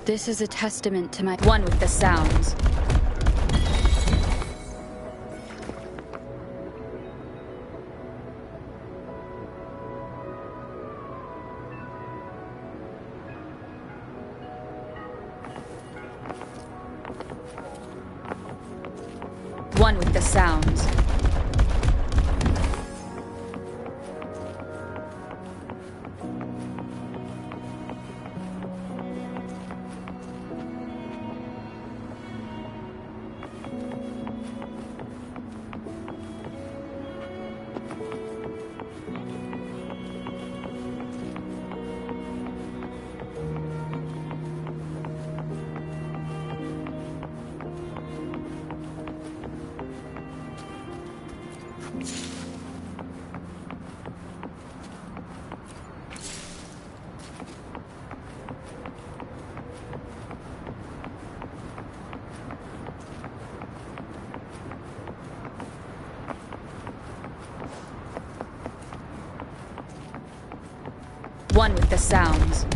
This is a testament to my one with the sounds. One with the sounds. One with the sounds.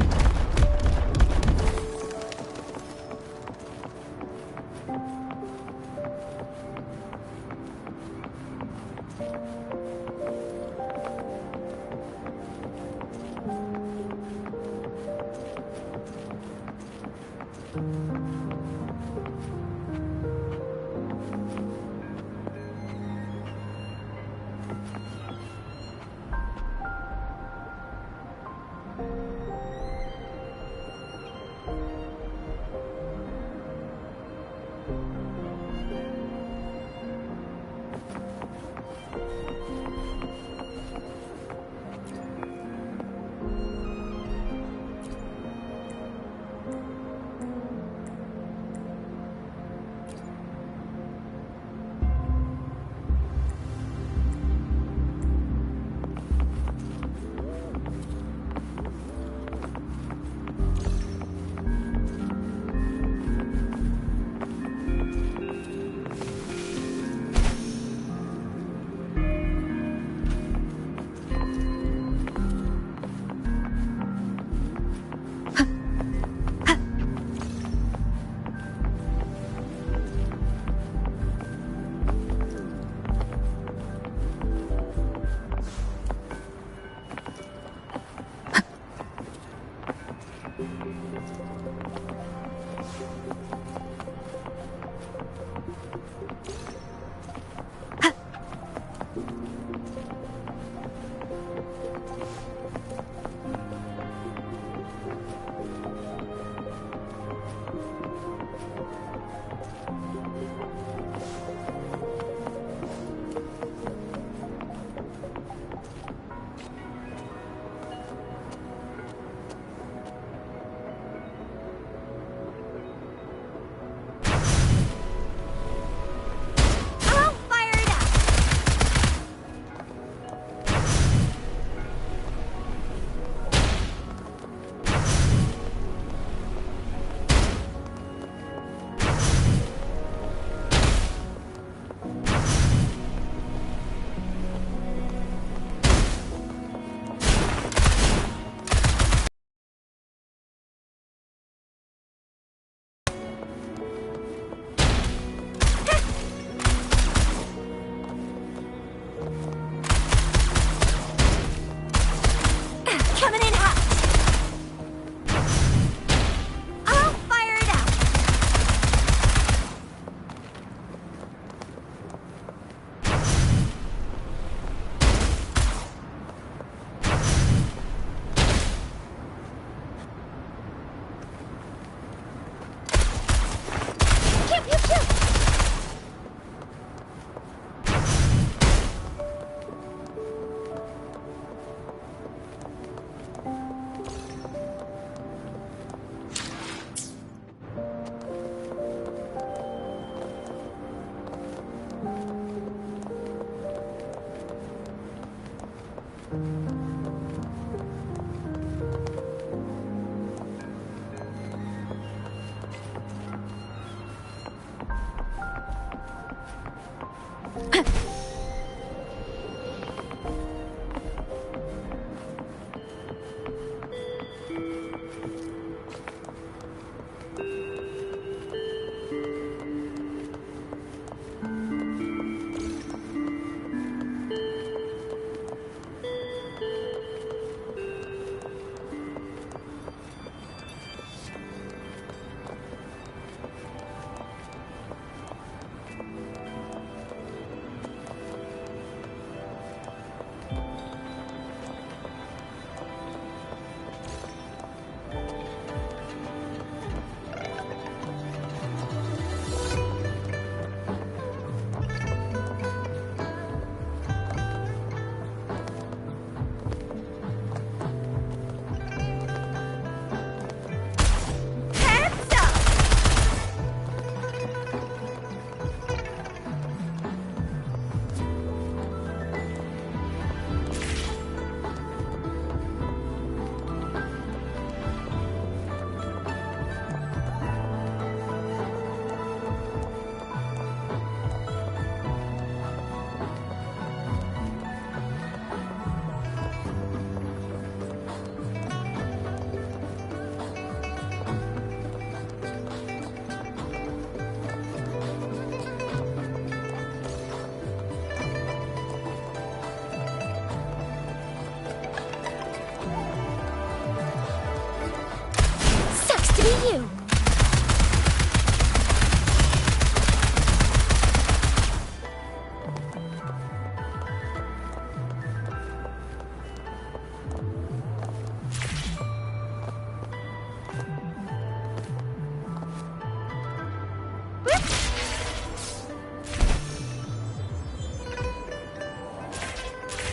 You.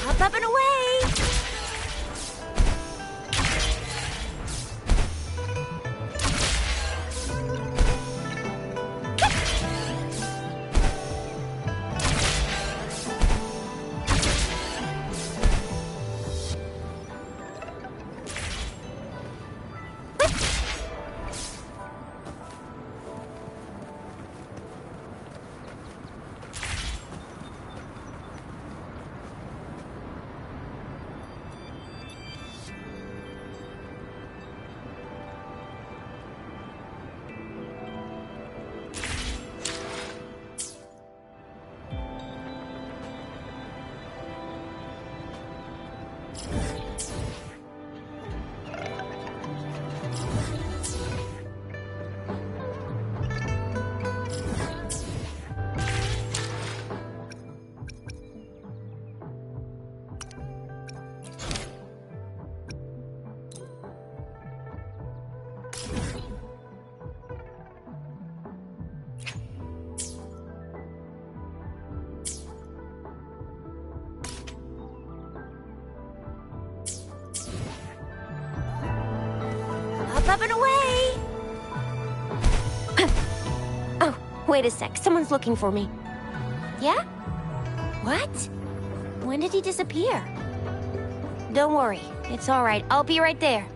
Up and away. Up and away! Oh, wait a sec. Someone's looking for me. Yeah? What? When did he disappear? Don't worry. It's all right. I'll be right there.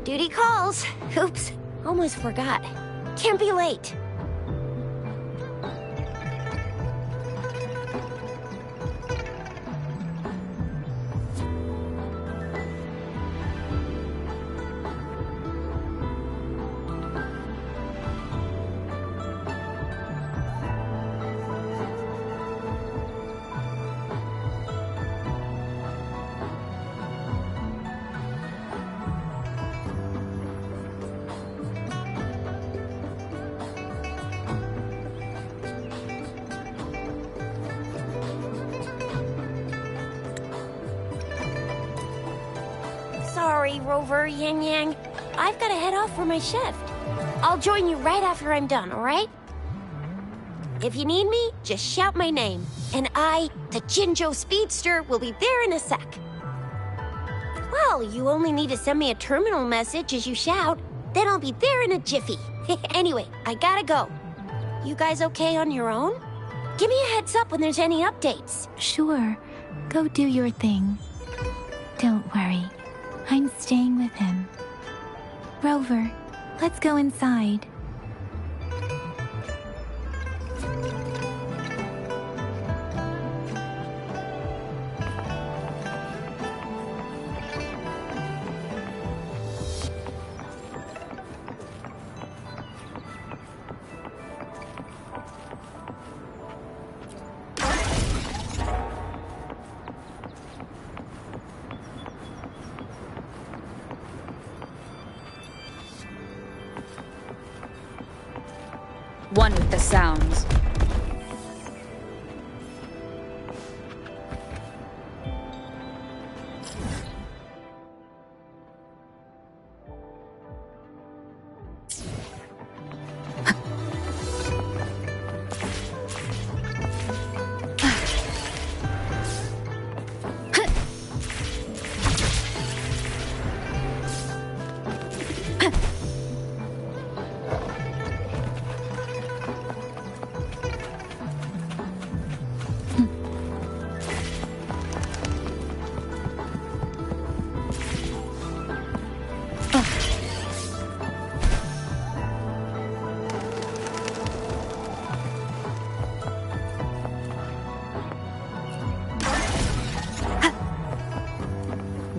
Duty calls. Oops, almost forgot. Can't be late. Sorry, Rover, Yang Yang. I've got to head off for my shift. I'll join you right after I'm done, all right? If you need me, just shout my name. And I, the Jinjo Speedster, will be there in a sec. Well, you only need to send me a terminal message as you shout. Then I'll be there in a jiffy. Anyway, I gotta go. You guys okay on your own? Give me a heads up when there's any updates. Sure. Go do your thing. Don't worry. I'm staying with him. Rover, let's go inside. One with the sounds.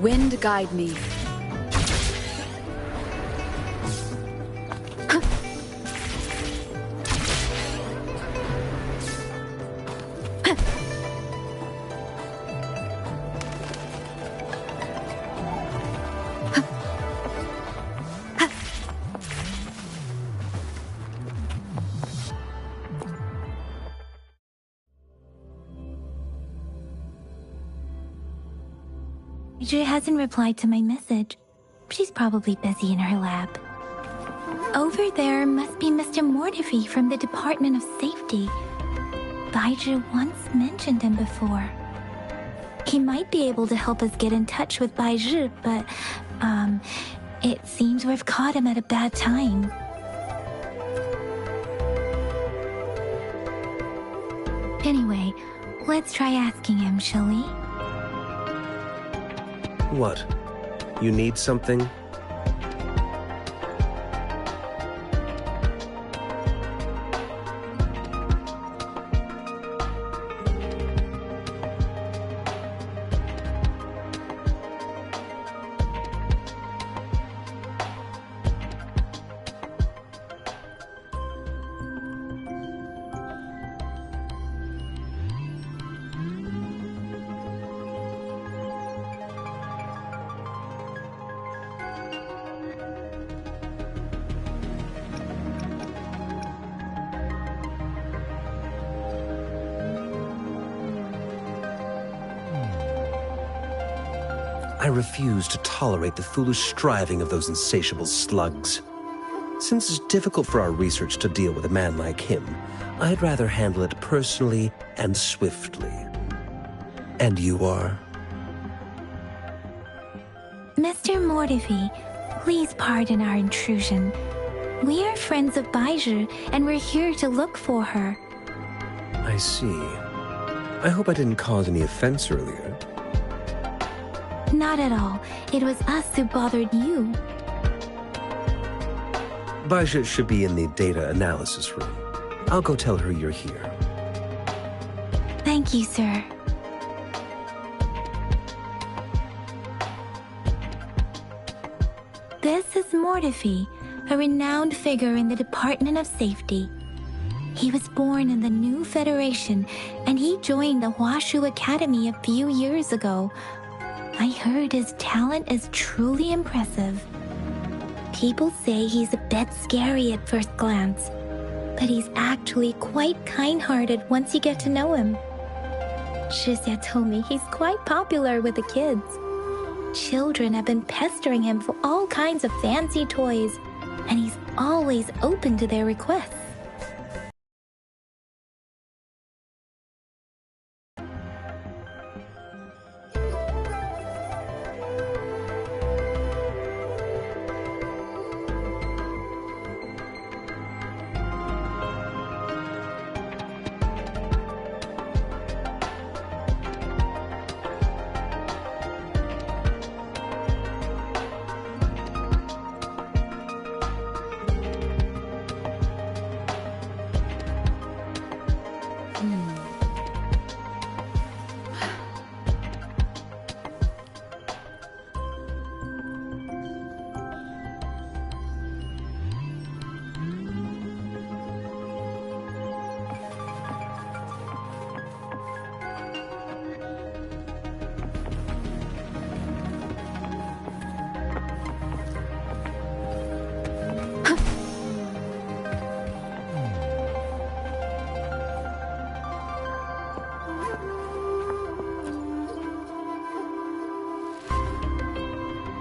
Wind guide me. She hasn't replied to my message. She's probably busy in her lab. Over there must be Mr. Mortifi from the Department of Safety. Baizhi once mentioned him before. He might be able to help us get in touch with Baizhi, but, it seems we've caught him at a bad time. Anyway, let's try asking him, shall we? What? You need something? I refuse to tolerate the foolish striving of those insatiable slugs. Since it's difficult for our research to deal with a man like him, I'd rather handle it personally and swiftly. And you are? Mr. Mortifi, please pardon our intrusion. We are friends of Baizhi, and we're here to look for her. I see. I hope I didn't cause any offense earlier. Not at all. It was us who bothered you. Baja should be in the data analysis room. I'll go tell her you're here. Thank you, sir. This is Mortifi, a renowned figure in the Department of Safety. He was born in the new Federation, and he joined the Washu Academy a few years ago. I heard his talent is truly impressive. People say he's a bit scary at first glance, but he's actually quite kind-hearted once you get to know him. Shizia told me he's quite popular with the kids. Children have been pestering him for all kinds of fancy toys, and he's always open to their requests.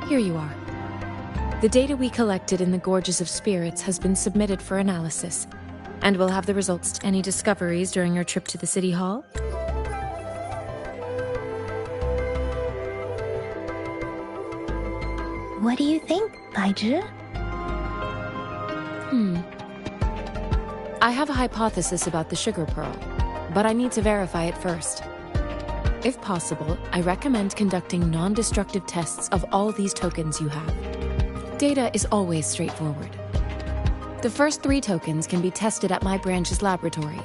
Here you are. The data we collected in the Gorges of Spirits has been submitted for analysis, and we'll have the results. Any discoveries during your trip to the City Hall? What do you think, Baiju? I have a hypothesis about the sugar pearl, but I need to verify it first. If possible, I recommend conducting non-destructive tests of all these tokens you have. Data is always straightforward. The first 3 tokens can be tested at my branch's laboratory.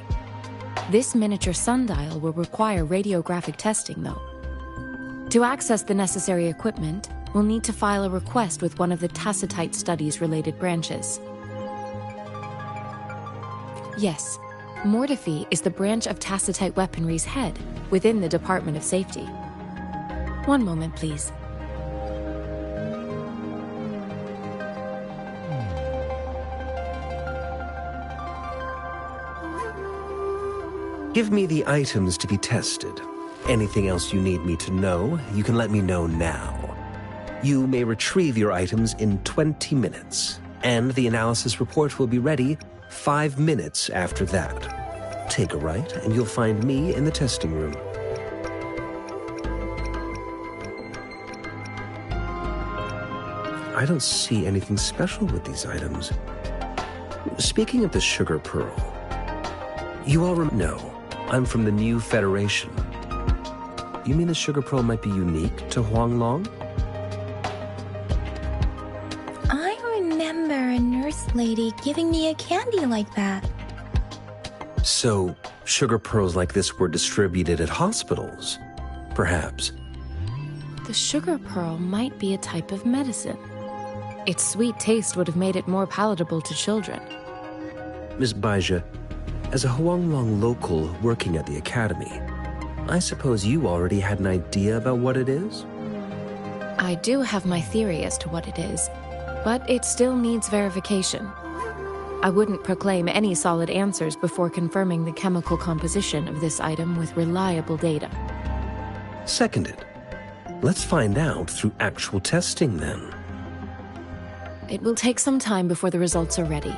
This miniature sundial will require radiographic testing, though. To access the necessary equipment, we'll need to file a request with one of the Tacitite Studies-related branches. Yes, Mortifi is the branch of Tacitite Weaponry's head within the Department of Safety. One moment, please. Give me the items to be tested. Anything else you need me to know, you can let me know now. You may retrieve your items in 20 minutes, and the analysis report will be ready 5 minutes after that. Take a right, and you'll find me in the testing room. I don't see anything special with these items. Speaking of the sugar pearl, you all know I'm from the new Federation. You mean the sugar pearl might be unique to Huanglong? I remember a nurse lady giving me a candy like that. So, sugar pearls like this were distributed at hospitals, perhaps. The sugar pearl might be a type of medicine. Its sweet taste would have made it more palatable to children. Miss Baija, as a Huanglong local working at the Academy, I suppose you already had an idea about what it is? I do have my theory as to what it is, but it still needs verification. I wouldn't proclaim any solid answers before confirming the chemical composition of this item with reliable data. Seconded. Let's find out through actual testing, then. It will take some time before the results are ready.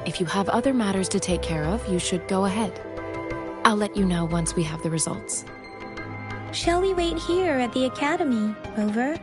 If you have other matters to take care of, you should go ahead. I'll let you know once we have the results. Shall we wait here at the Academy, Rover?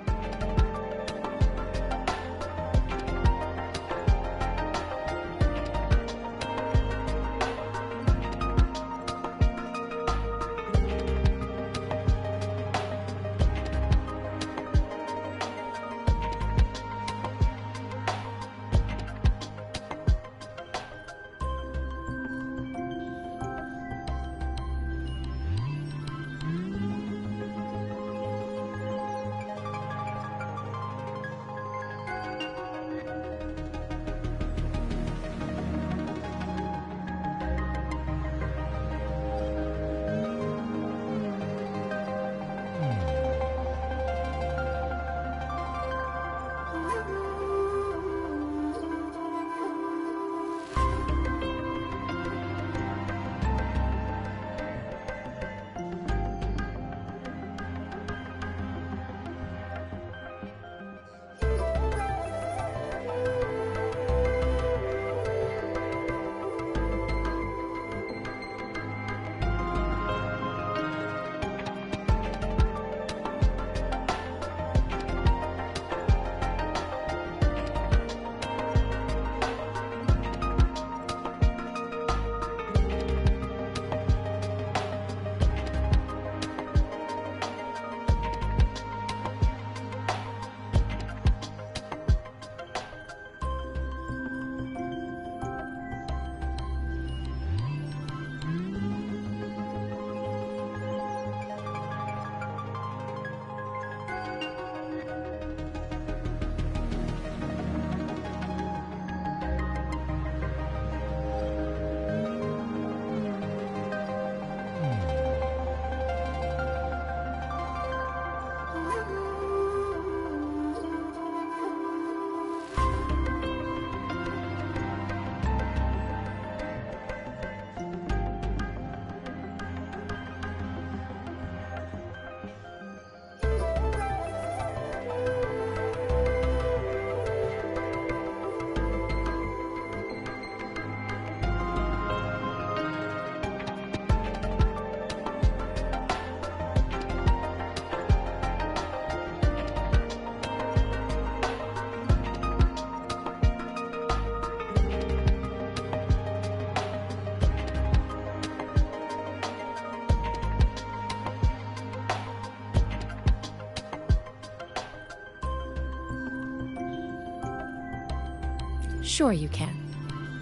Sure you can.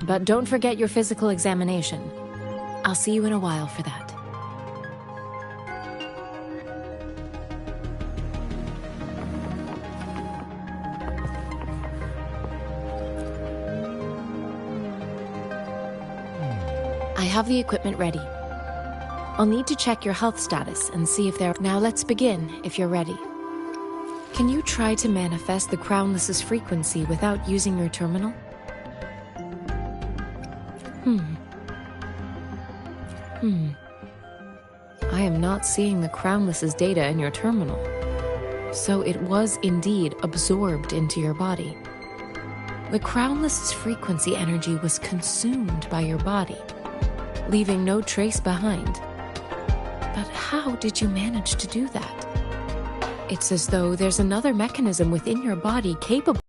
But don't forget your physical examination. I'll see you in a while for that. I have the equipment ready. I'll need to check your health status and see if there... Now let's begin, if you're ready. Can you try to manifest the Crownless's frequency without using your terminal? I am not seeing the Crownless's data in your terminal. So it was indeed absorbed into your body. The Crownless's frequency energy was consumed by your body, leaving no trace behind. But how did you manage to do that? It's as though there's another mechanism within your body capable...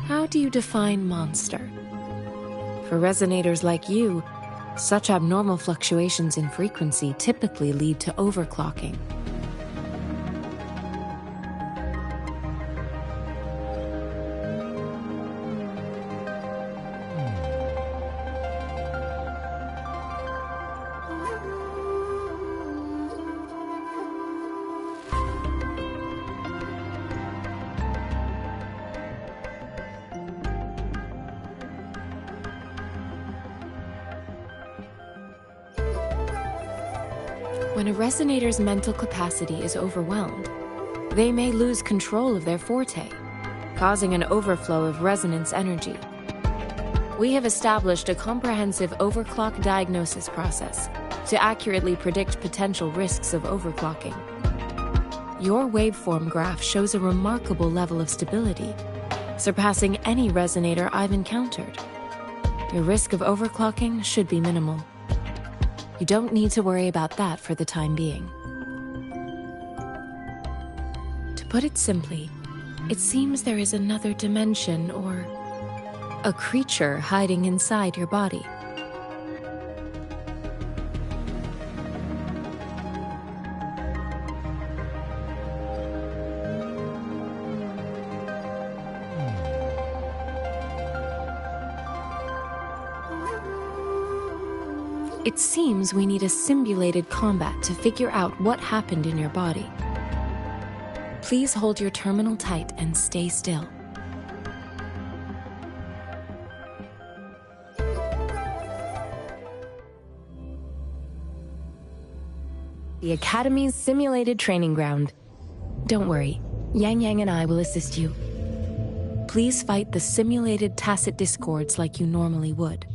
How do you define monster? For resonators like you, such abnormal fluctuations in frequency typically lead to overclocking. When a resonator's mental capacity is overwhelmed, they may lose control of their forte, causing an overflow of resonance energy. We have established a comprehensive overclock diagnosis process to accurately predict potential risks of overclocking. Your waveform graph shows a remarkable level of stability, surpassing any resonator I've encountered. Your risk of overclocking should be minimal. You don't need to worry about that for the time being. To put it simply, it seems there is another dimension or a creature hiding inside your body. It seems we need a simulated combat to figure out what happened in your body. Please hold your terminal tight and stay still. The Academy's simulated training ground. Don't worry, Yang Yang and I will assist you. Please fight the simulated tacit discords like you normally would.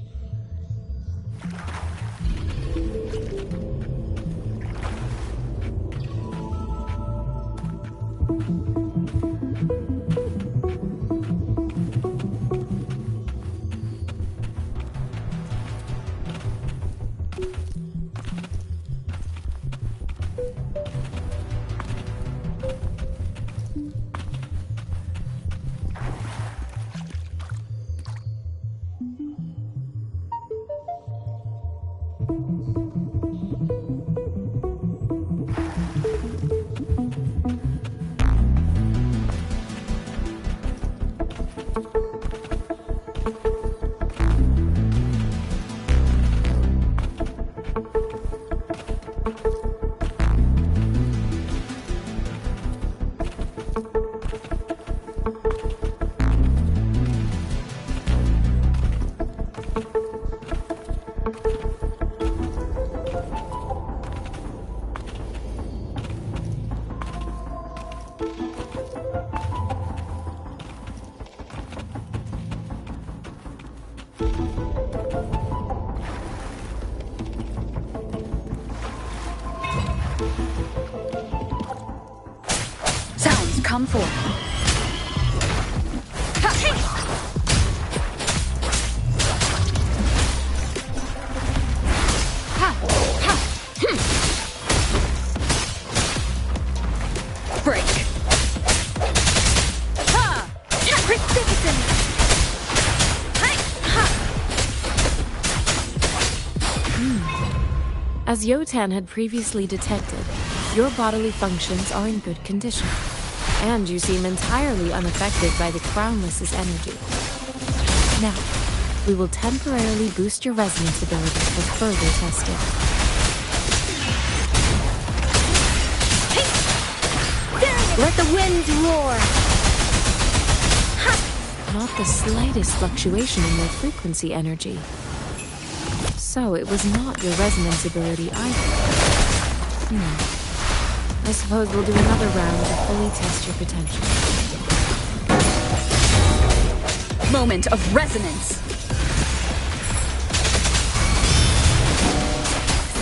Come forth. Break. Magnificent. As Yotan had previously detected, your bodily functions are in good condition, and you seem entirely unaffected by the Crownless's energy. Now, we will temporarily boost your resonance ability for further testing. Let the winds roar! Not the slightest fluctuation in your frequency energy. So it was not your resonance ability either. I suppose we'll do another round to fully test your potential. Moment of resonance.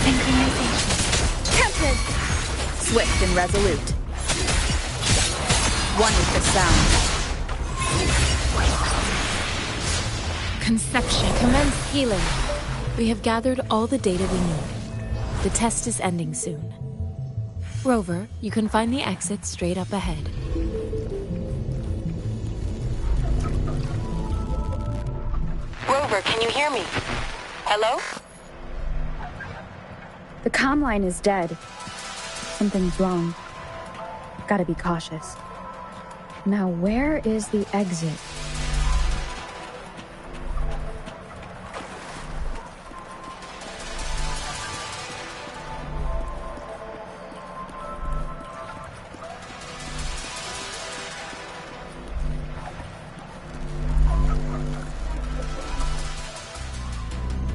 Synchronization. Tempted. Swift and resolute. One with the sound. Conception. Commence healing. We have gathered all the data we need. The test is ending soon. Rover, you can find the exit straight up ahead. Rover, can you hear me? Hello? The comm line is dead. Something's wrong. Gotta be cautious. Now, where is the exit?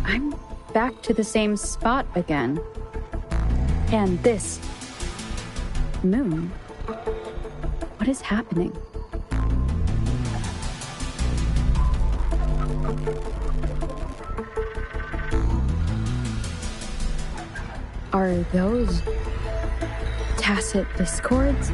I'm back to the same spot again. And this moon. What is happening? Are those tacit discords?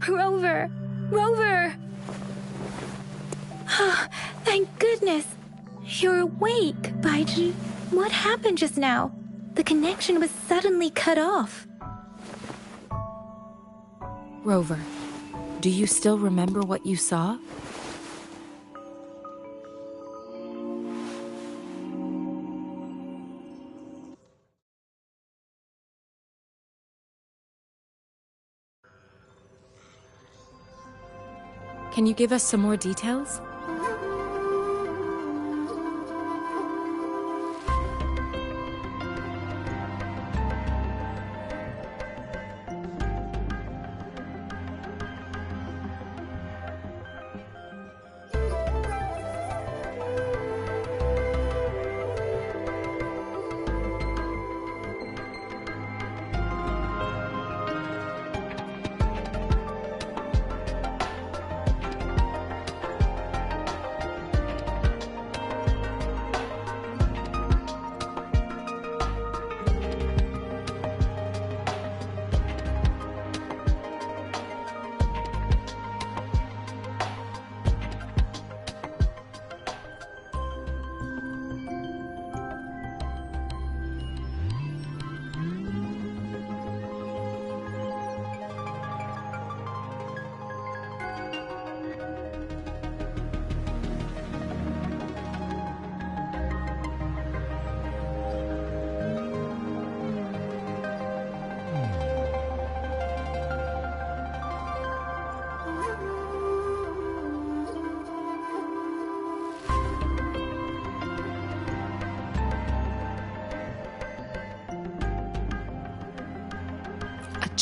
Rover! Rover! Oh, thank goodness! You're awake, Baizhi. What happened just now? The connection was suddenly cut off. Rover, do you still remember what you saw? Can you give us some more details?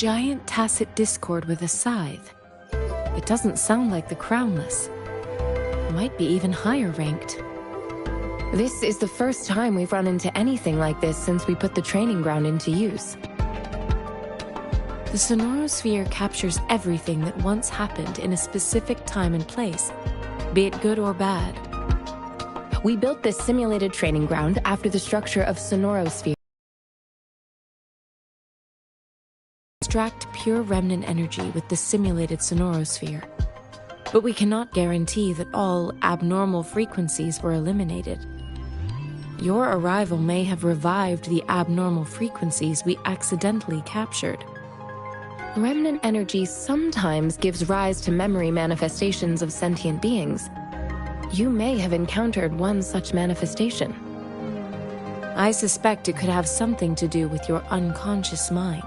giant tacit discord with a scythe. It doesn't sound like the crownless. Might be even higher ranked. This is the first time we've run into anything like this since we put the training ground into use. The sonorosphere captures everything that once happened in a specific time and place, be it good or bad. We built this simulated training ground after the structure of sonorosphere. Extract pure remnant energy with the simulated sonorosphere. But we cannot guarantee that all abnormal frequencies were eliminated. Your arrival may have revived the abnormal frequencies we accidentally captured. Remnant energy sometimes gives rise to memory manifestations of sentient beings. You may have encountered one such manifestation. I suspect it could have something to do with your unconscious mind.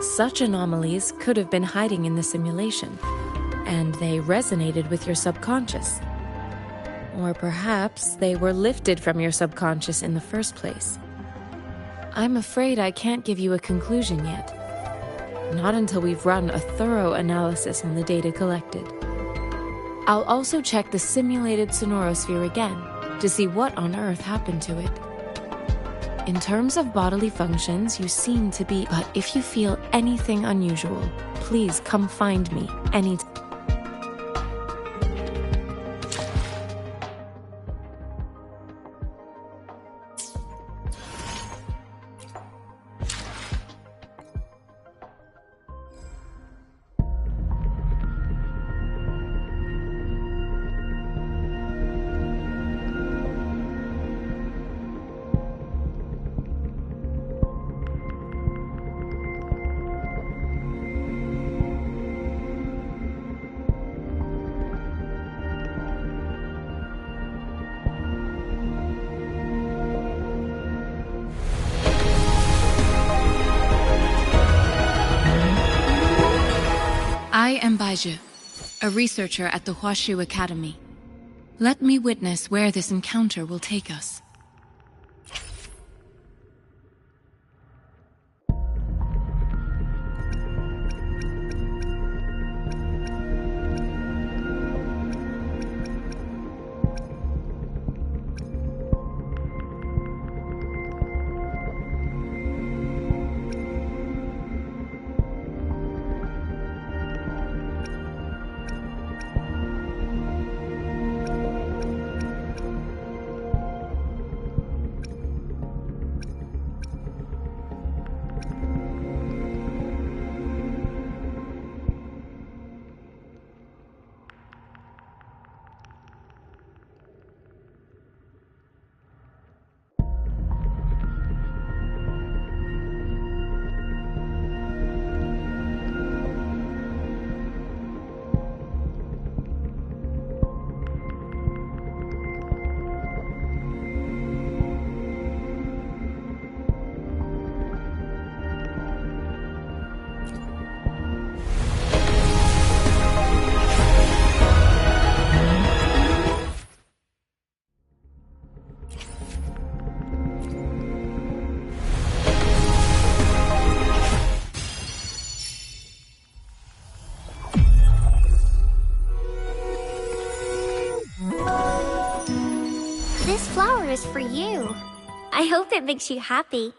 Such anomalies could have been hiding in the simulation, and they resonated with your subconscious. Or perhaps they were lifted from your subconscious in the first place. I'm afraid I can't give you a conclusion yet. Not until we've run a thorough analysis on the data collected. I'll also check the simulated sonorosphere again to see what on earth happened to it. In terms of bodily functions, you seem to be, but if you feel anything unusual, please come find me anytime. I am Baiju, a researcher at the Huashu Academy. Let me witness where this encounter will take us. This flower is for you. I hope it makes you happy.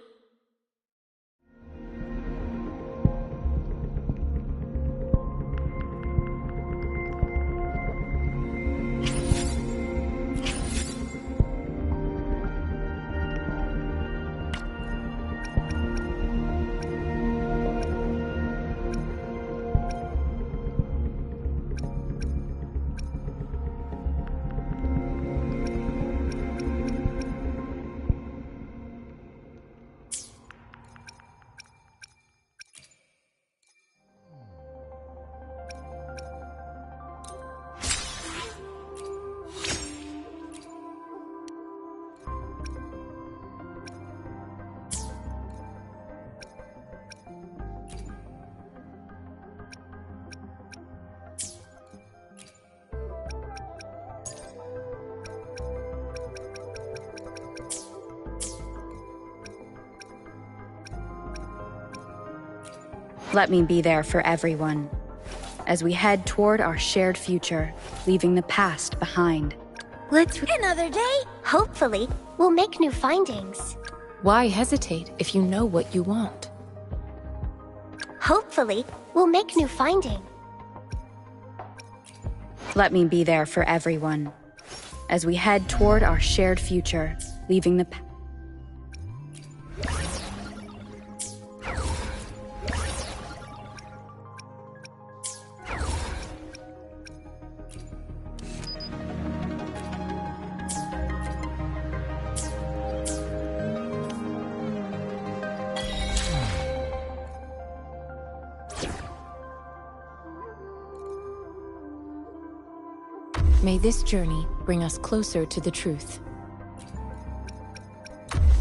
Let me be there for everyone, as we head toward our shared future, leaving the past behind. Another day? Hopefully, we'll make new findings. Why hesitate if you know what you want? Hopefully, we'll make new findings. Let me be there for everyone, as we head toward our shared future, leaving the past. May this journey bring us closer to the truth.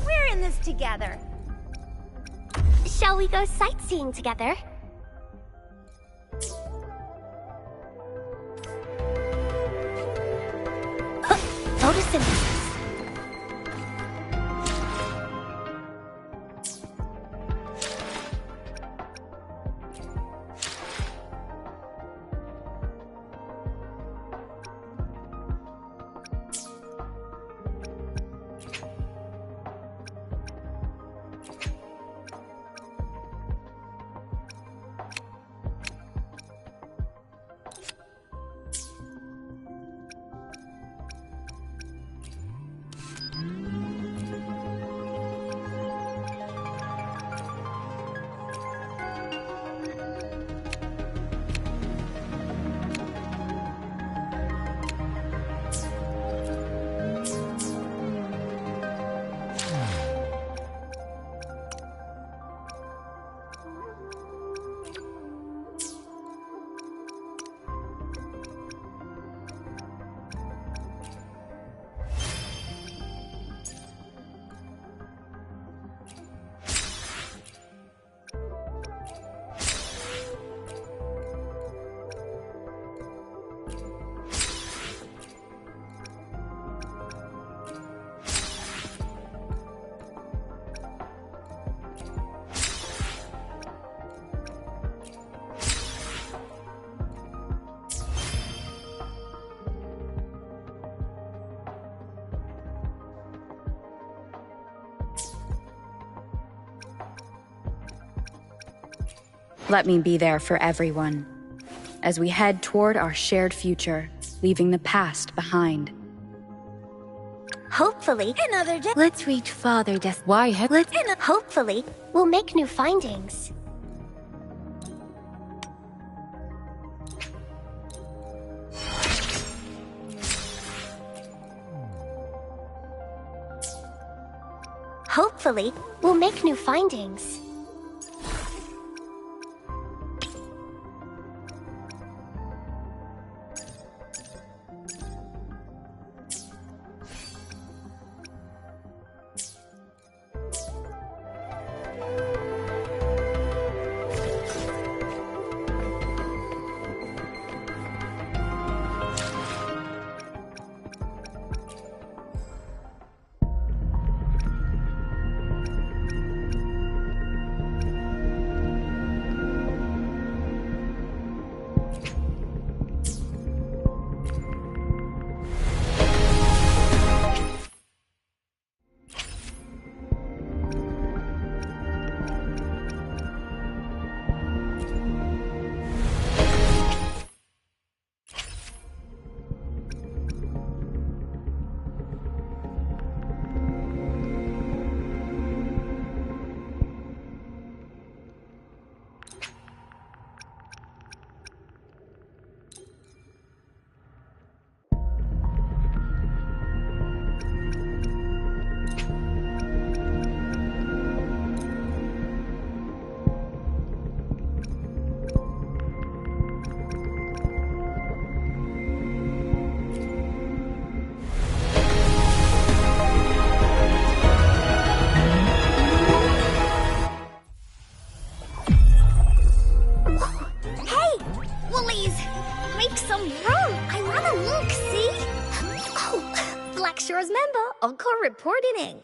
We're in this together. Shall we go sightseeing together? Photosynthesis. Let me be there for everyone, as we head toward our shared future, leaving the past behind. Hopefully, another day. Let's reach Father Des. Why Hopefully, we'll make new findings. Hopefully, we'll make new findings. Encore reporting in.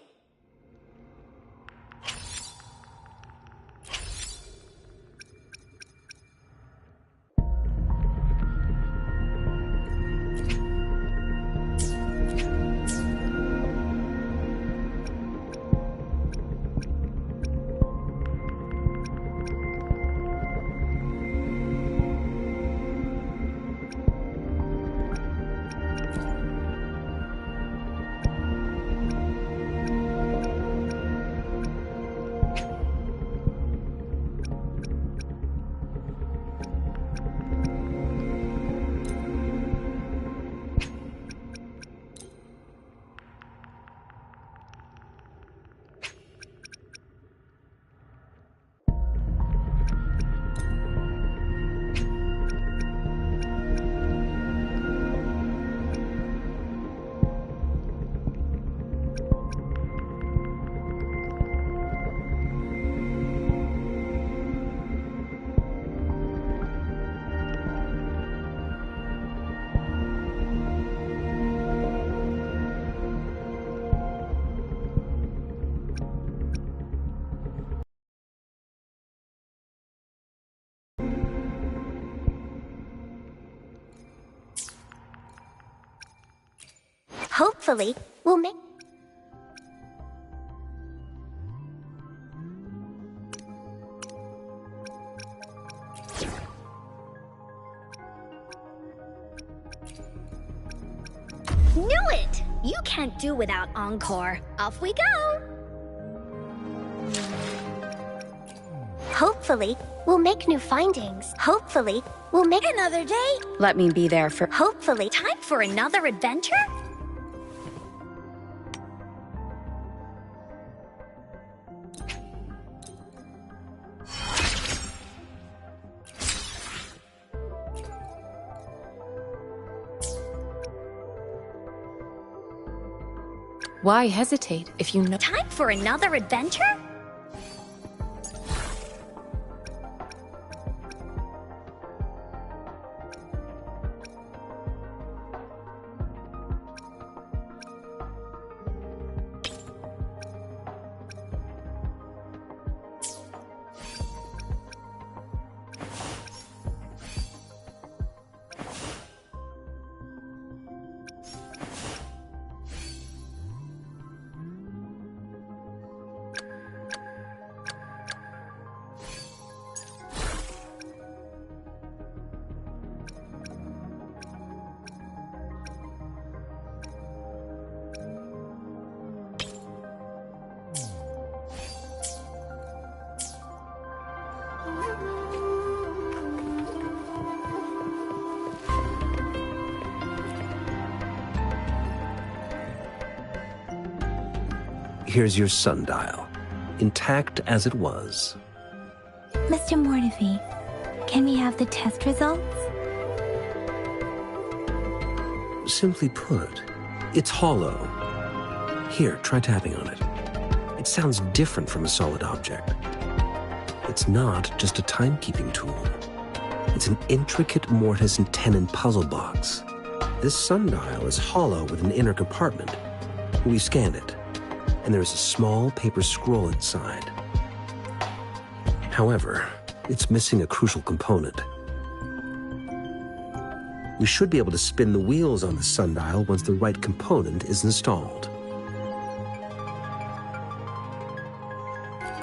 Hopefully, we'll make... Knew it! You can't do without Encore. Off we go! Hopefully, we'll make new findings. Hopefully, we'll make... Another day? Let me be there for... Hopefully... Time for another adventure? Why hesitate if you know? Time for another adventure? Here's your sundial, intact as it was. Mr. Mortefi, can we have the test results? Simply put, it's hollow. Here, try tapping on it. It sounds different from a solid object. It's not just a timekeeping tool. It's an intricate mortise and tenon puzzle box. This sundial is hollow with an inner compartment. We scanned it, and there is a small paper scroll inside. However, it's missing a crucial component. We should be able to spin the wheels on the sundial once the right component is installed.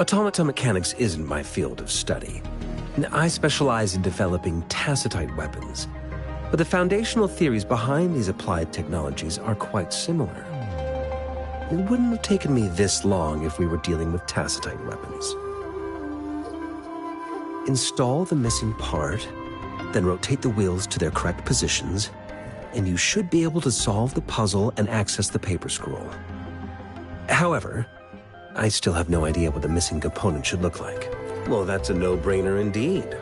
Automata mechanics isn't my field of study. I specialize in developing tacitite weapons, but the foundational theories behind these applied technologies are quite similar. It wouldn't have taken me this long if we were dealing with tacitite weapons. Install the missing part, then rotate the wheels to their correct positions, and you should be able to solve the puzzle and access the paper scroll. However, I still have no idea what the missing component should look like. Well, that's a no-brainer indeed.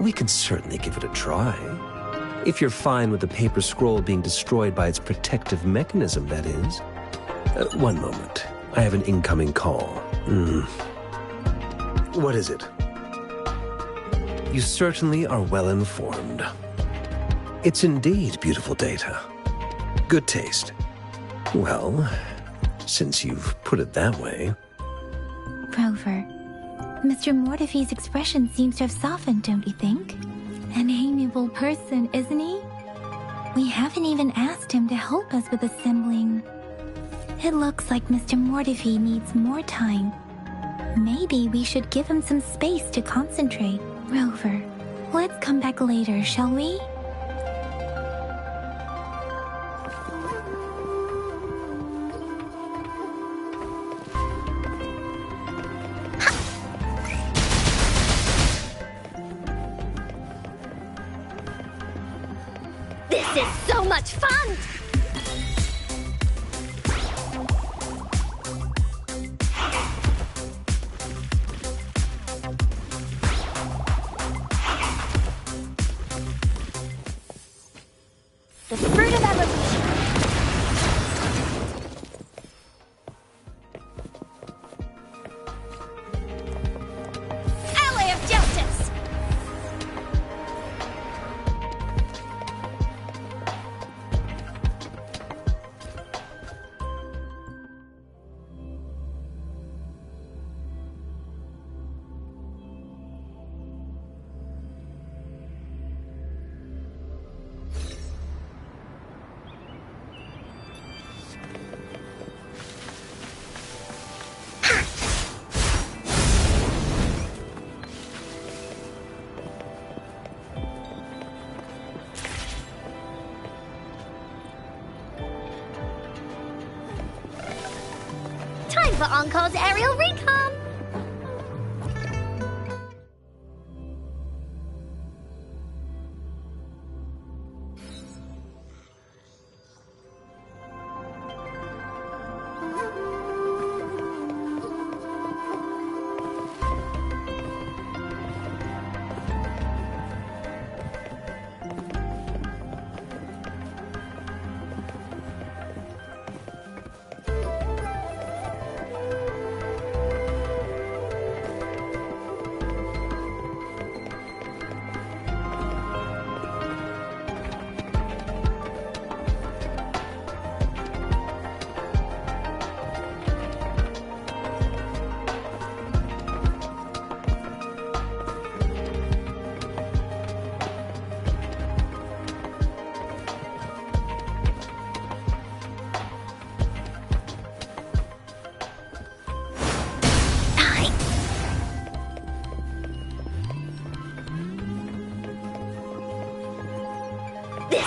We can certainly give it a try. If you're fine with the paper scroll being destroyed by its protective mechanism, that is. One moment. I have an incoming call. What is it? You certainly are well informed. It's indeed beautiful data. Good taste. Well, since you've put it that way... Rover, Mr. Mortefi's expression seems to have softened, don't you think? An amiable person, isn't he? We haven't even asked him to help us with assembling. It looks like Mr. Mortefi needs more time. Maybe we should give him some space to concentrate. Rover, let's come back later, shall we? This is so much fun! The fruit of evolution. Ally of justice. for Encore's aerial recon!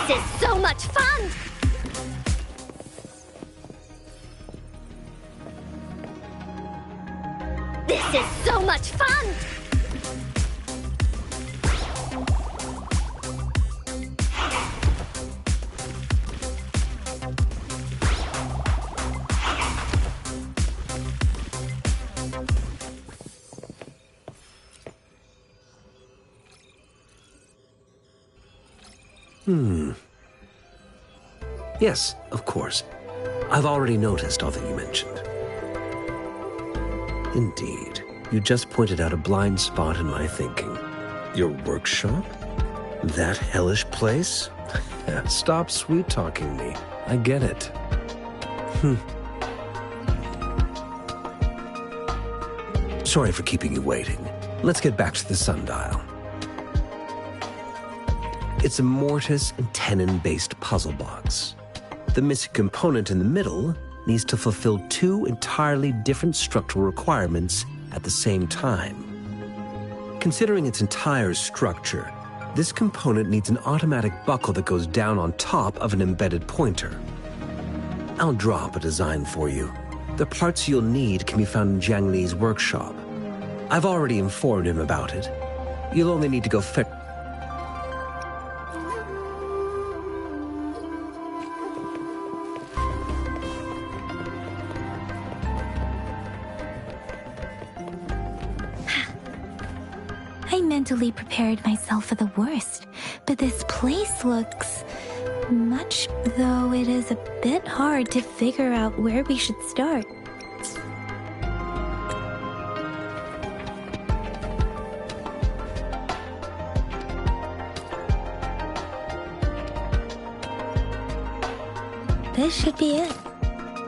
This is so much fun! This is so much fun! Yes, of course. I've already noticed all that you mentioned. Indeed. You just pointed out a blind spot in my thinking. Your workshop? That hellish place? Stop sweet-talking me. I get it. Sorry for keeping you waiting. Let's get back to the sundial. It's a mortise and tenon-based puzzle box. The missing component in the middle needs to fulfill two entirely different structural requirements at the same time. Considering its entire structure, this component needs an automatic buckle that goes down on top of an embedded pointer. I'll draw up a design for you. The parts you'll need can be found in Jiang Li's workshop. I've already informed him about it. You'll only need to go fetch. I mentally prepared myself for the worst, but this place looks much though it is a bit hard to figure out where we should start. This should be it.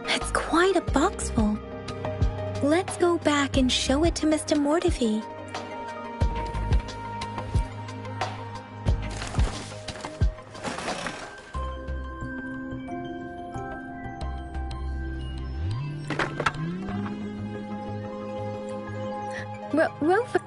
It's quite a box full. Let's go back and show it to Mr. Mortifi. Rover.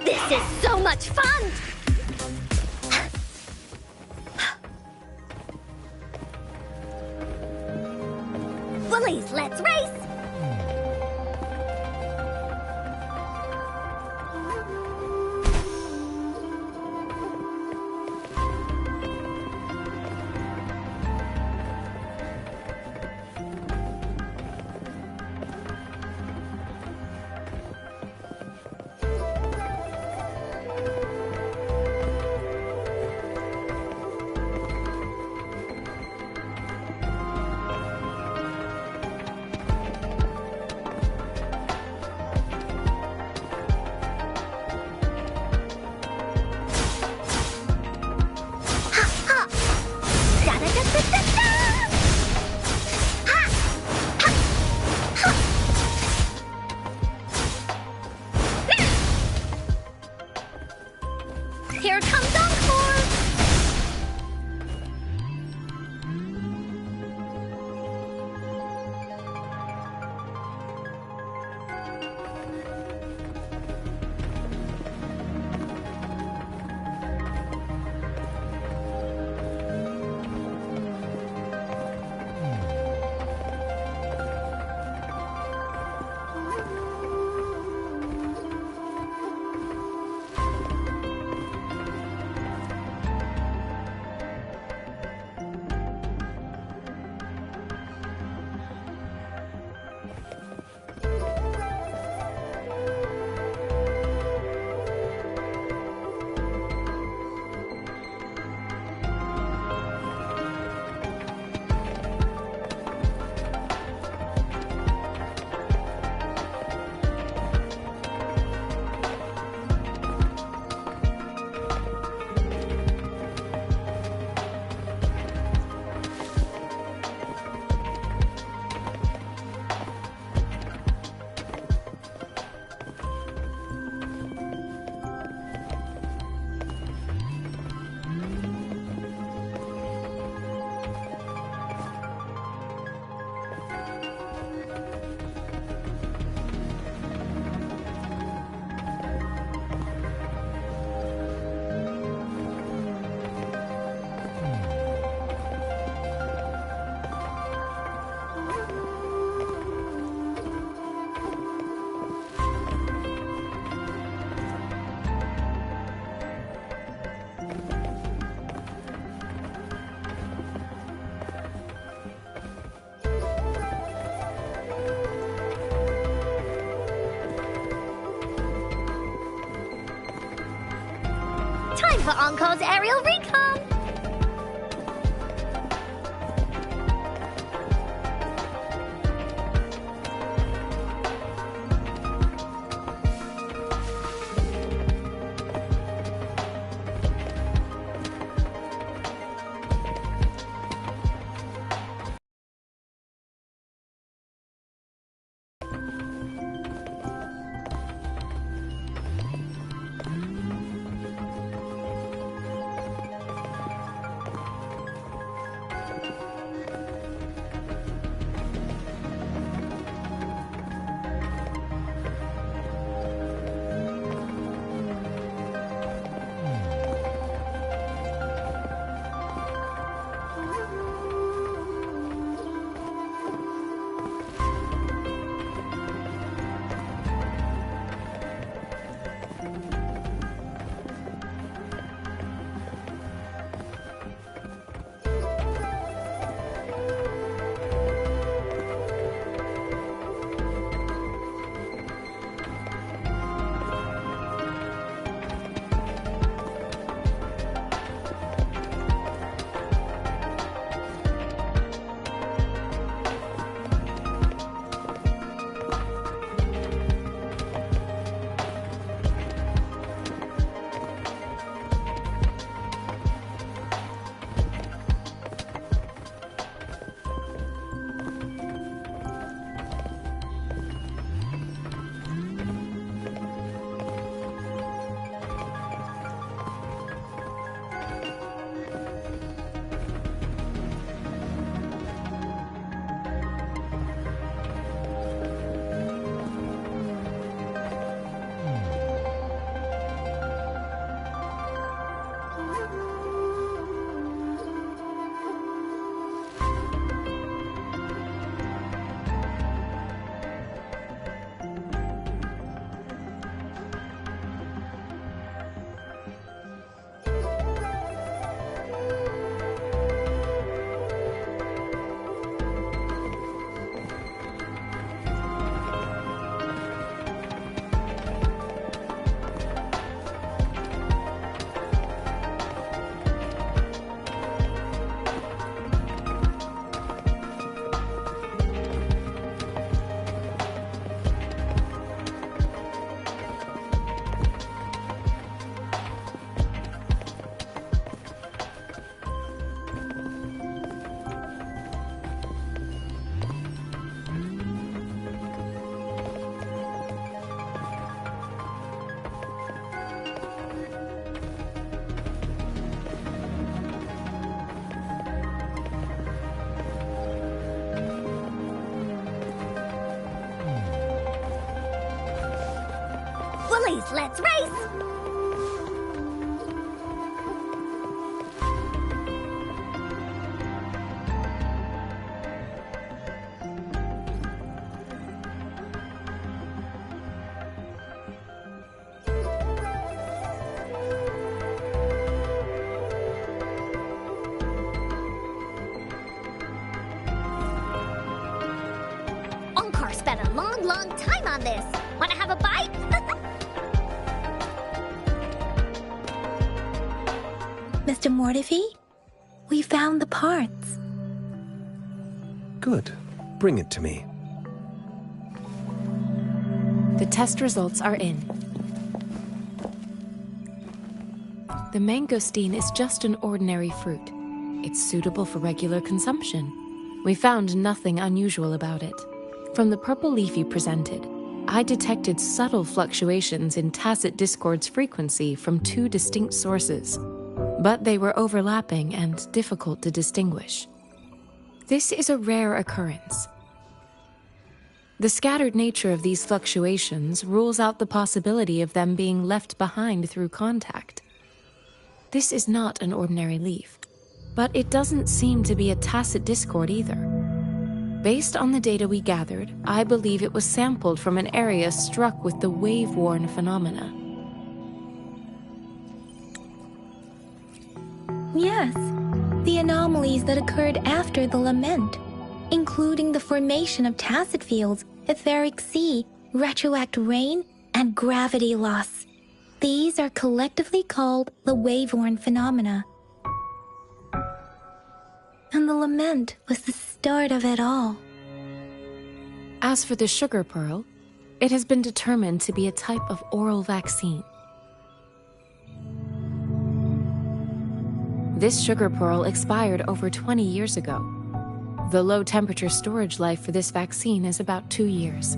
This is so much fun! Bullies, let's race! for Encore's aerial recon! Bullies, let's race! Encore spent a long time on this. Wanna have a bite? Mr. Mortifi, we found the parts. Good. Bring it to me. The test results are in. The mangosteen is just an ordinary fruit. It's suitable for regular consumption. We found nothing unusual about it. From the purple leaf you presented, I detected subtle fluctuations in Tacit Discord's frequency from two distinct sources, but they were overlapping and difficult to distinguish. This is a rare occurrence. The scattered nature of these fluctuations rules out the possibility of them being left behind through contact. This is not an ordinary leaf, but it doesn't seem to be a Tacit Discord either. Based on the data we gathered, I believe it was sampled from an area struck with the wave-worn phenomena. Yes, the anomalies that occurred after the lament, including the formation of tacit fields, etheric sea, retroact rain, and gravity loss. These are collectively called the wave-worn phenomena. And the lament was the start of it all. As for the sugar pearl, it has been determined to be a type of oral vaccine. This sugar pearl expired over 20 years ago. The low-temperature storage life for this vaccine is about 2 years.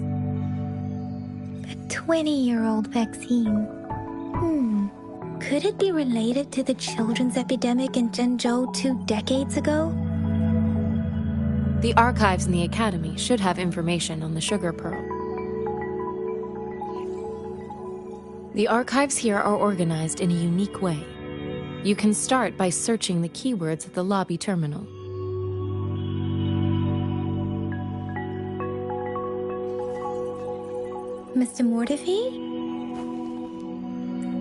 A 20-year-old vaccine. Could it be related to the children's epidemic in Zhengzhou 2 decades ago? The archives in the Academy should have information on the sugar pearl. The archives here are organized in a unique way. You can start by searching the keywords at the lobby terminal. Mr. Mortefi?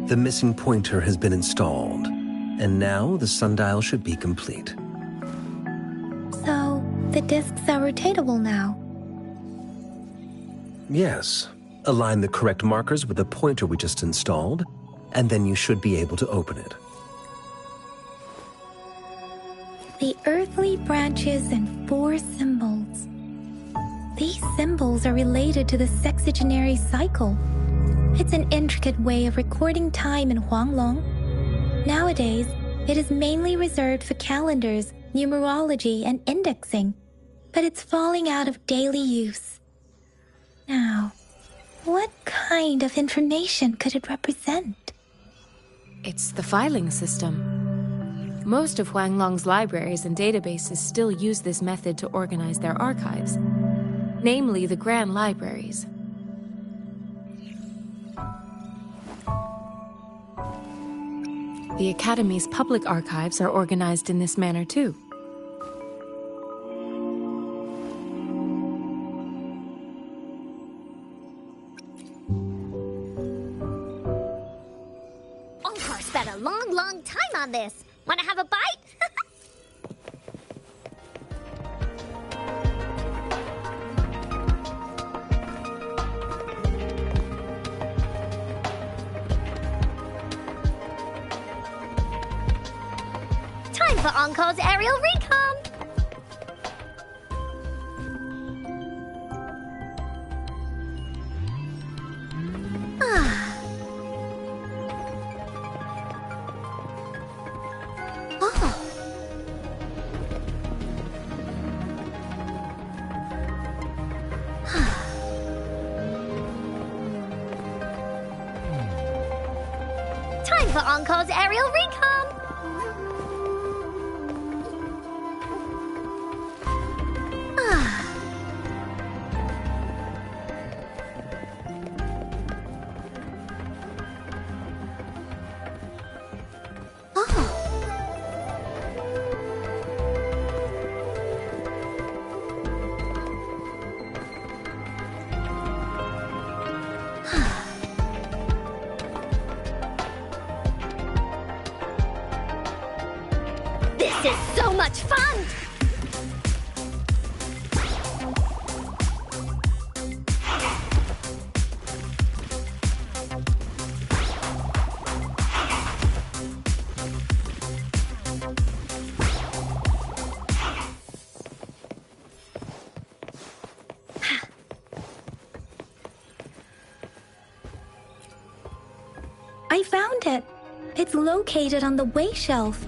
The missing pointer has been installed, and now the sundial should be complete. So, the discs are rotatable now? Yes. Align the correct markers with the pointer we just installed, and then you should be able to open it. The earthly branches and 4 symbols. These symbols are related to the sexagenary cycle. It's an intricate way of recording time in Huanglong. Nowadays, it is mainly reserved for calendars, numerology, and indexing, but it's falling out of daily use. Now, what kind of information could it represent? It's the filing system. Most of Huanglong's libraries and databases still use this method to organize their archives, namely the Grand Libraries. The Academy's public archives are organized in this manner too. Encore spent a long time on this. Wanna have a bite? Time for Encore's aerial recon! Time for Encore's aerial recon! This is so much fun! I found it. It's located on the way shelf.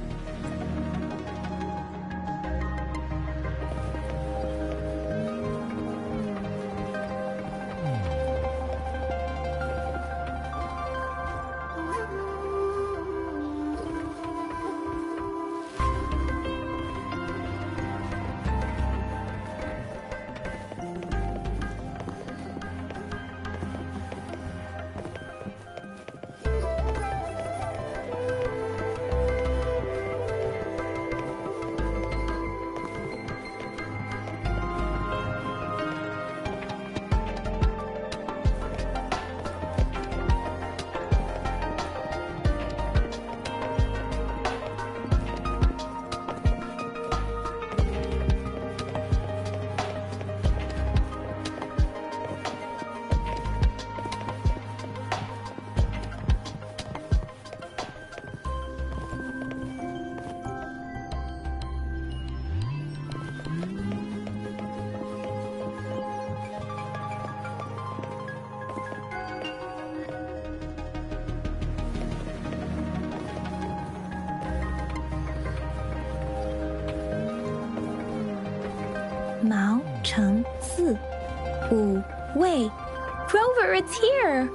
毛成字五味. Rover, it's here!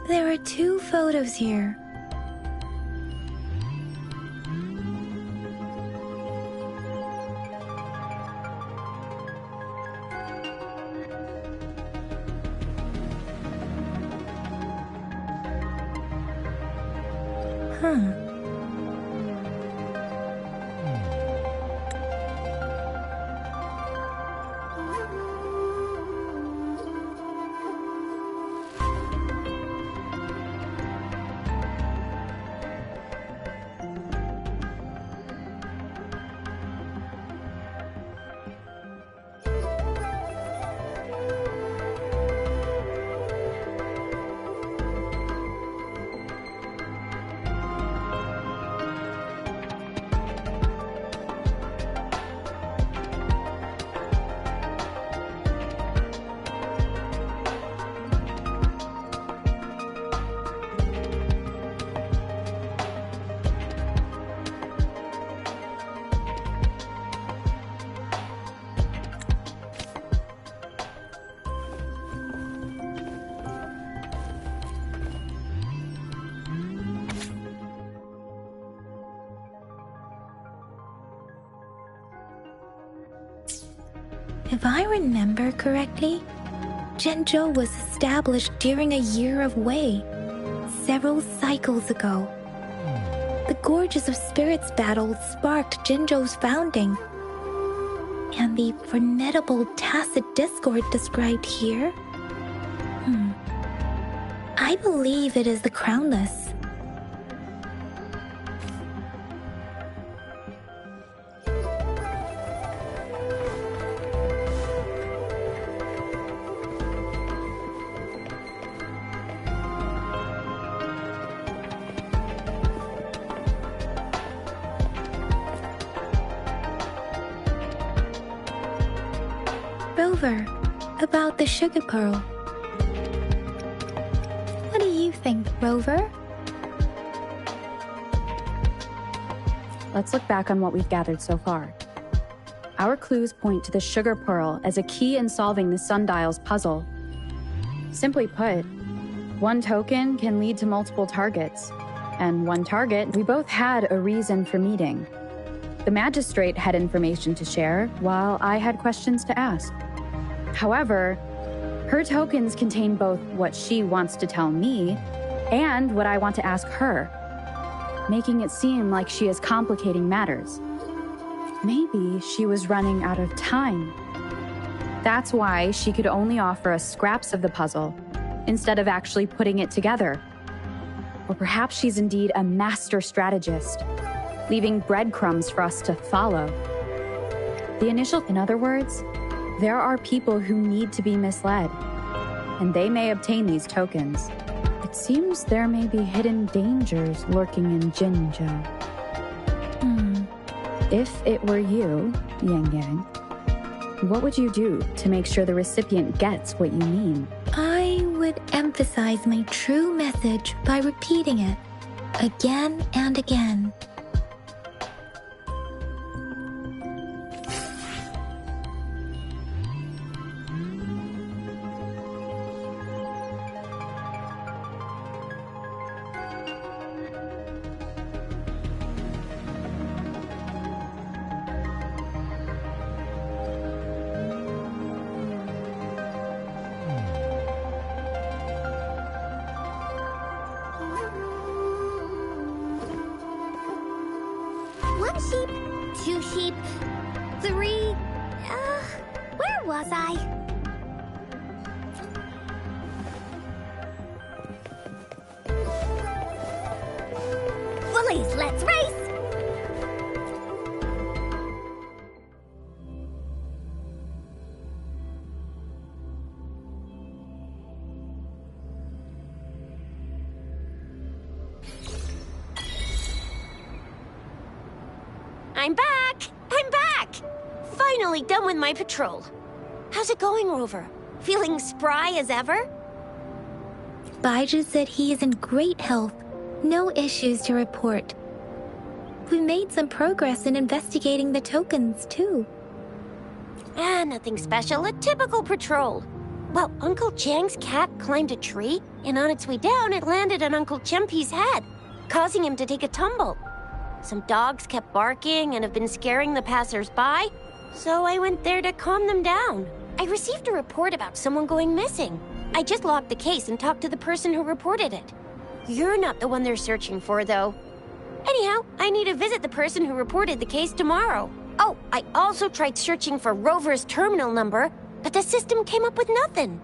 There are 2 photos here. Huh. If I remember correctly, Zhenzhou was established during a year of Wei, several cycles ago. The Gorges of Spirits battle sparked Zhenzhou's founding. And the formidable tacit discord described here? I believe it is the Crownless. Rover, about the sugar pearl. What do you think, Rover? Let's look back on what we've gathered so far. Our clues point to the sugar pearl as a key in solving the sundial's puzzle. Simply put, one token can lead to multiple targets, and one target we both had a reason for meeting. The magistrate had information to share, while I had questions to ask. However, her tokens contain both what she wants to tell me and what I want to ask her, making it seem like she is complicating matters. Maybe she was running out of time. That's why she could only offer us scraps of the puzzle instead of actually putting it together. Or perhaps she's indeed a master strategist, leaving breadcrumbs for us to follow. In other words, there are people who need to be misled, and they may obtain these tokens. It seems there may be hidden dangers lurking in Jinzhou. If it were you, Yang Yang, what would you do to make sure the recipient gets what you mean? I would emphasize my true message by repeating it again and again. One sheep, two sheep, three... where was I? Bullies, let's race! I'm back! I'm back! Finally done with my patrol. How's it going, Rover? Feeling spry as ever? Baiju said he is in great health. No issues to report. We made some progress in investigating the tokens, too. Nothing special. A typical patrol. Well, Uncle Chang's cat climbed a tree, and on its way down, it landed on Uncle Chempi's head, causing him to take a tumble. Some dogs kept barking and have been scaring the passers-by, so I went there to calm them down. I received a report about someone going missing. I just logged the case and talked to the person who reported it. You're not the one they're searching for, though. Anyhow, I need to visit the person who reported the case tomorrow. Oh, I also tried searching for Rover's terminal number, but the system came up with nothing.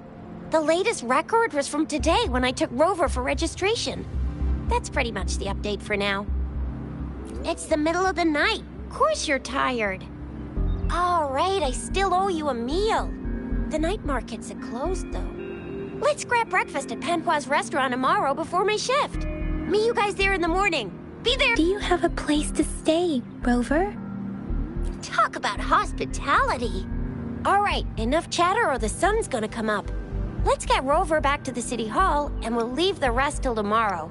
The latest record was from today when I took Rover for registration. That's pretty much the update for now. It's the middle of the night. Of course you're tired. All right, I still owe you a meal. The night markets are closed, though. Let's grab breakfast at Panhua's restaurant tomorrow before my shift. Meet you guys there in the morning. Be there. Do you have a place to stay, Rover? Talk about hospitality. All right, enough chatter or the sun's gonna come up. Let's get Rover back to the city hall, and we'll leave the rest till tomorrow.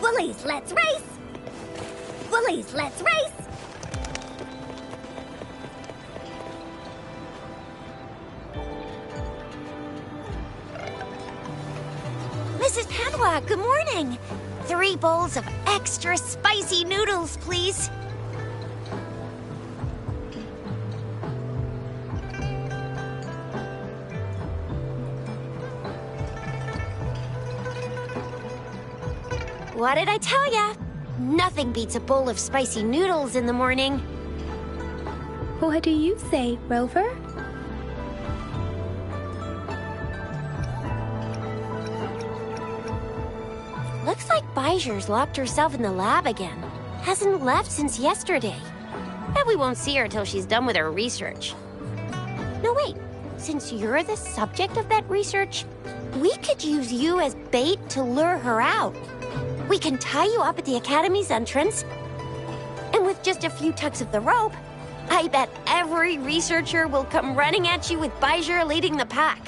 Woolies, let's race! Woolies, let's race! Mrs. Padua, good morning. 3 bowls of extra spicy noodles, please. What did I tell ya? Nothing beats a bowl of spicy noodles in the morning. What do you say, Rover? Looks like Bijur's locked herself in the lab again. Hasn't left since yesterday. Bet we won't see her till she's done with her research. No, wait. Since you're the subject of that research, we could use you as bait to lure her out. We can tie you up at the Academy's entrance, and with just a few tugs of the rope, I bet every researcher will come running at you with Bijur leading the pack.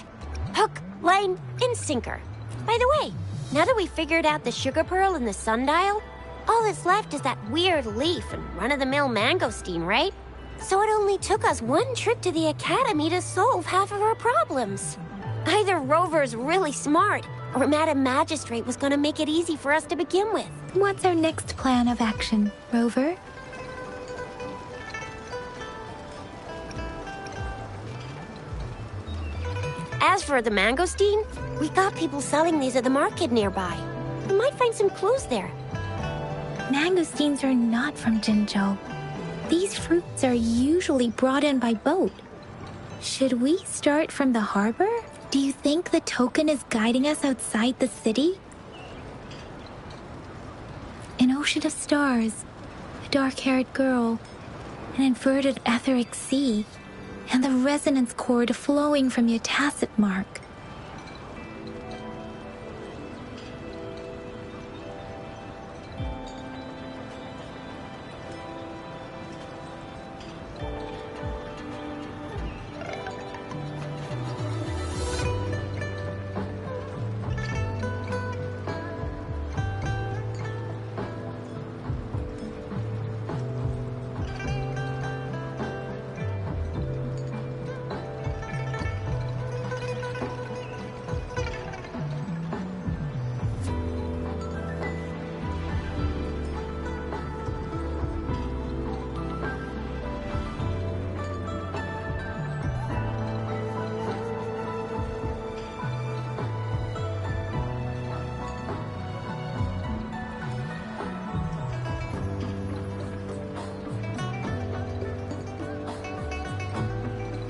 Hook, line, and sinker. By the way, now that we figured out the sugar pearl and the sundial, all that's left is that weird leaf and run-of-the-mill mangosteen, right? So it only took us 1 trip to the Academy to solve half of our problems. Either Rover's really smart, or Madam Magistrate was gonna make it easy for us to begin with. What's our next plan of action, Rover? As for the mangosteen, we got people selling these at the market nearby. We might find some clues there. Mangosteens are not from Jinzhou. These fruits are usually brought in by boat. Should we start from the harbor? Do you think the token is guiding us outside the city? An ocean of stars, a dark-haired girl, an inverted etheric sea, and the resonance cord flowing from your tacit mark.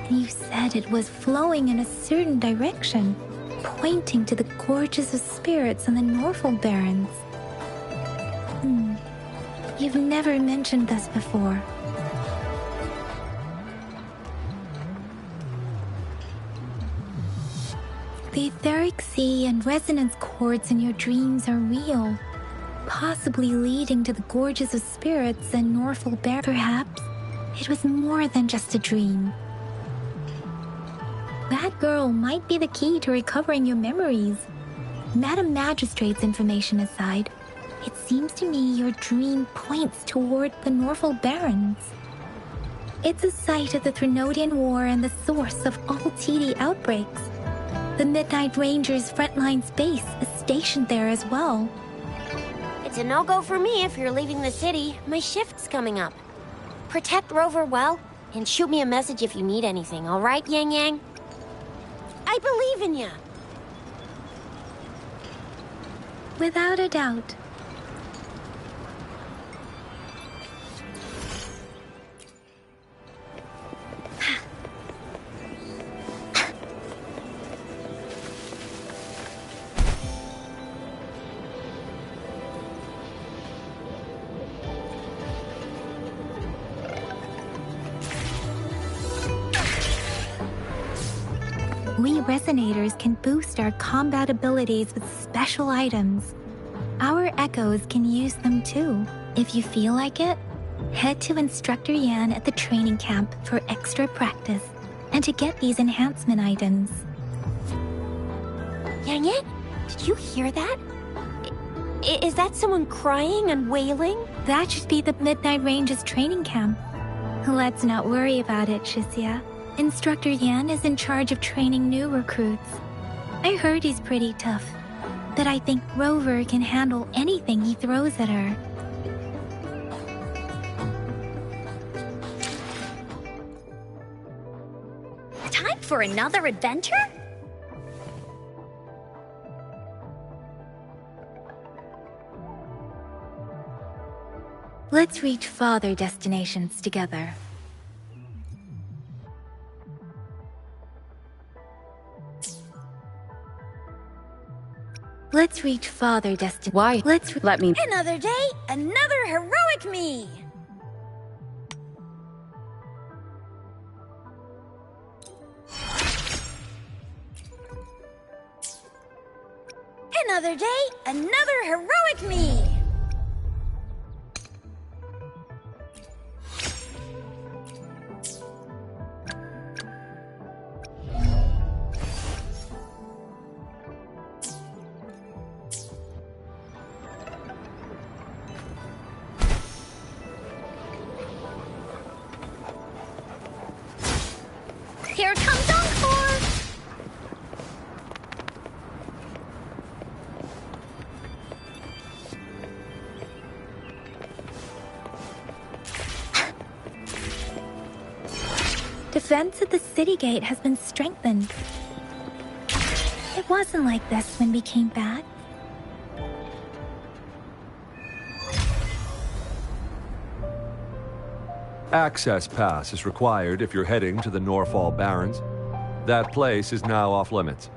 You said it was flowing in a certain direction, pointing to the gorges of spirits and the Norfolk Barrens. You've never mentioned this before. The etheric sea and resonance cords in your dreams are real, possibly leading to the gorges of spirits and Norfolk Barrens. Perhaps it was more than just a dream. That girl might be the key to recovering your memories. Madam Magistrate's information aside, it seems to me your dream points toward the Norfolk Barrens. It's a site of the Threnodian War and the source of all TD outbreaks. The Midnight Rangers' frontline base is stationed there as well. It's a no-go for me if you're leaving the city. My shift's coming up. Protect Rover well, and shoot me a message if you need anything, all right, Yang Yang? I believe in you. Without a doubt. We Resonators can boost our combat abilities with special items. Our Echoes can use them too. If you feel like it, head to Instructor Yan at the training camp for extra practice and to get these enhancement items. Yang Yang, did you hear that? Is that someone crying and wailing? That should be the Midnight Range's training camp. Let's not worry about it, Shisia. Instructor Yan is in charge of training new recruits. I heard he's pretty tough, but I think Rover can handle anything he throws at her. Time for another adventure? Let's reach farther destinations together. Let's reach farther destinations. Why? Let me. Another day, another heroic me! Another day, another heroic me! Here comes Encore! Defense at the city gate has been strengthened. It wasn't like this when we came back. Access pass is required if you're heading to the Norfall Barrens. That place is now off limits.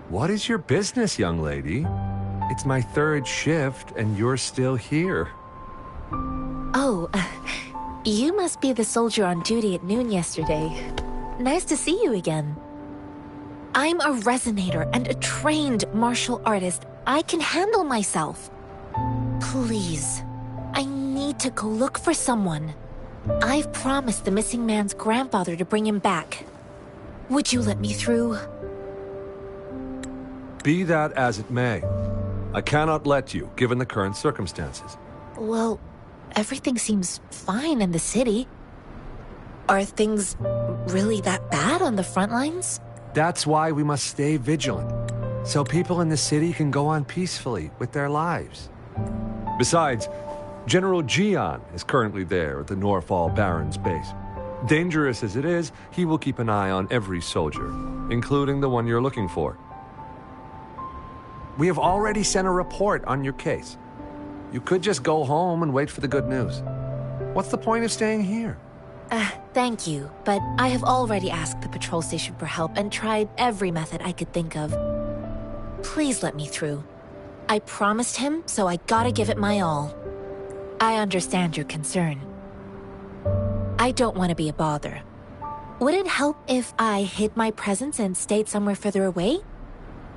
What is your business, young lady? It's my third shift, and you're still here. Oh, you must be the soldier on duty at noon yesterday. Nice to see you again. I'm a resonator and a trained martial artist. I can handle myself. Please, I need to go look for someone. I've promised the missing man's grandfather to bring him back. Would you let me through? Be that as it may, I cannot let you, given the current circumstances. Well, everything seems fine in the city. Are things really that bad on the front lines? That's why we must stay vigilant, so people in the city can go on peacefully with their lives. Besides, General Jian is currently there at the Norfall Barrens base. Dangerous as it is, he will keep an eye on every soldier, including the one you're looking for. We have already sent a report on your case. You could just go home and wait for the good news. What's the point of staying here? Thank you, but I have already asked the patrol station for help and tried every method I could think of. Please let me through. I promised him, so I gotta give it my all. I understand your concern. I don't want to be a bother. Would it help if I hid my presence and stayed somewhere further away?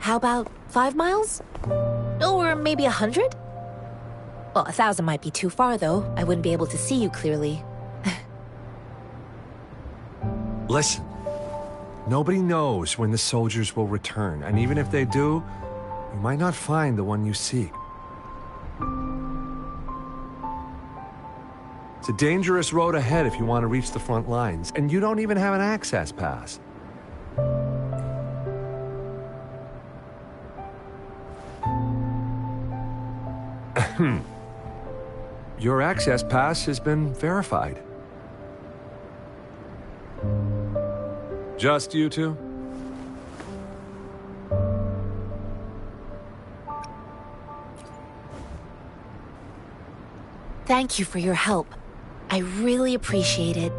How about 5 miles? Or maybe 100? Well, 1,000 might be too far, though. I wouldn't be able to see you clearly. Listen, nobody knows when the soldiers will return, and even if they do, you might not find the one you seek. It's a dangerous road ahead if you want to reach the front lines, and you don't even have an access pass. Your access pass has been verified. Just you two? Thank you for your help. I really appreciate it.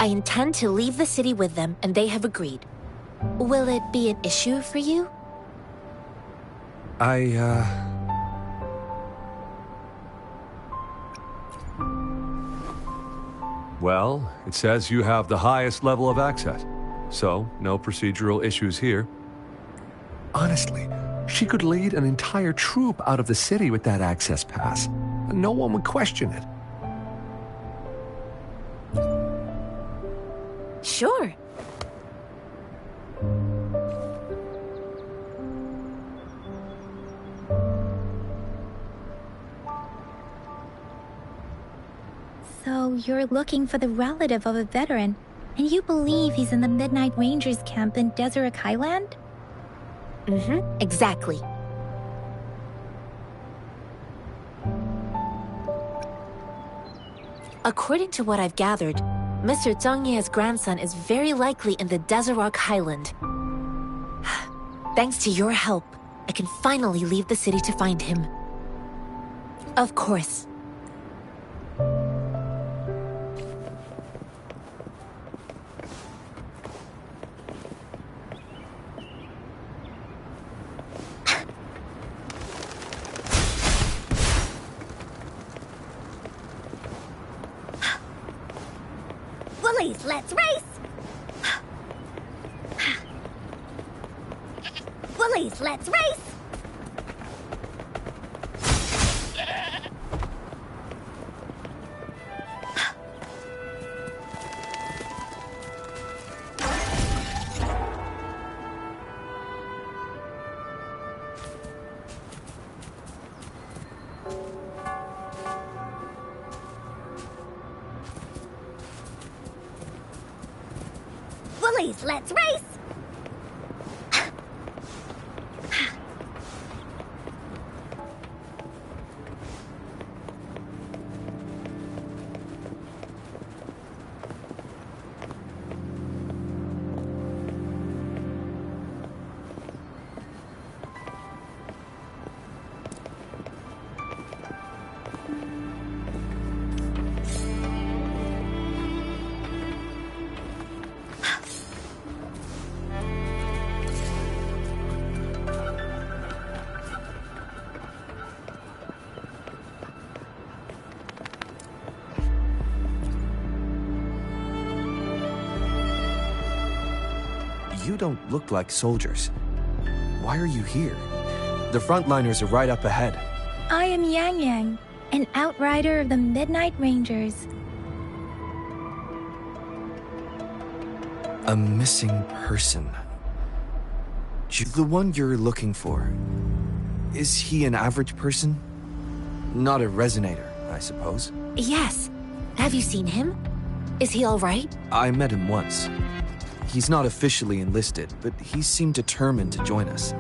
I intend to leave the city with them, and they have agreed. Will it be an issue for you? Well, it says you have the highest level of access, so no procedural issues here. Honestly, she could lead an entire troop out of the city with that access pass, and no one would question it. Sure. you're looking for the relative of a veteran, and you believe he's in the Midnight Rangers camp in Deseret Highland? Exactly. According to what I've gathered, Mr. Zhang Ye's grandson is very likely in the Deseret Highland. Thanks to your help, I can finally leave the city to find him. Of course. Bullies, let's race! Bullies, let's race! Bullies, let's race! You don't look like soldiers. Why are you here? The frontliners are right up ahead. I am Yang Yang, an outrider of the Midnight Rangers. A missing person. The one you're looking for. Is he an average person? Not a resonator, I suppose. Yes. Have you seen him? Is he all right? I met him once. He's not officially enlisted, but he seemed determined to join us.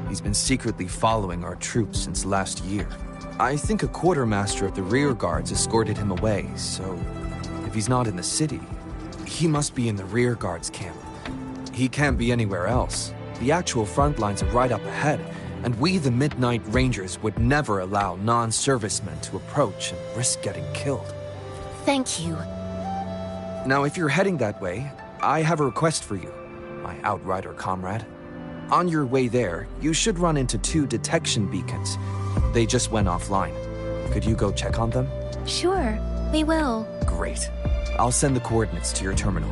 He's been secretly following our troops since last year. I think a quartermaster of the rear guards escorted him away, so if he's not in the city, he must be in the rear guards camp. He can't be anywhere else. The actual front lines are right up ahead, and we, the Midnight Rangers, would never allow non-servicemen to approach and risk getting killed. Thank you. Now, if you're heading that way, I have a request for you, my outrider comrade. On your way there, you should run into 2 detection beacons. They just went offline. Could you go check on them? Sure, we will. Great. I'll send the coordinates to your terminal.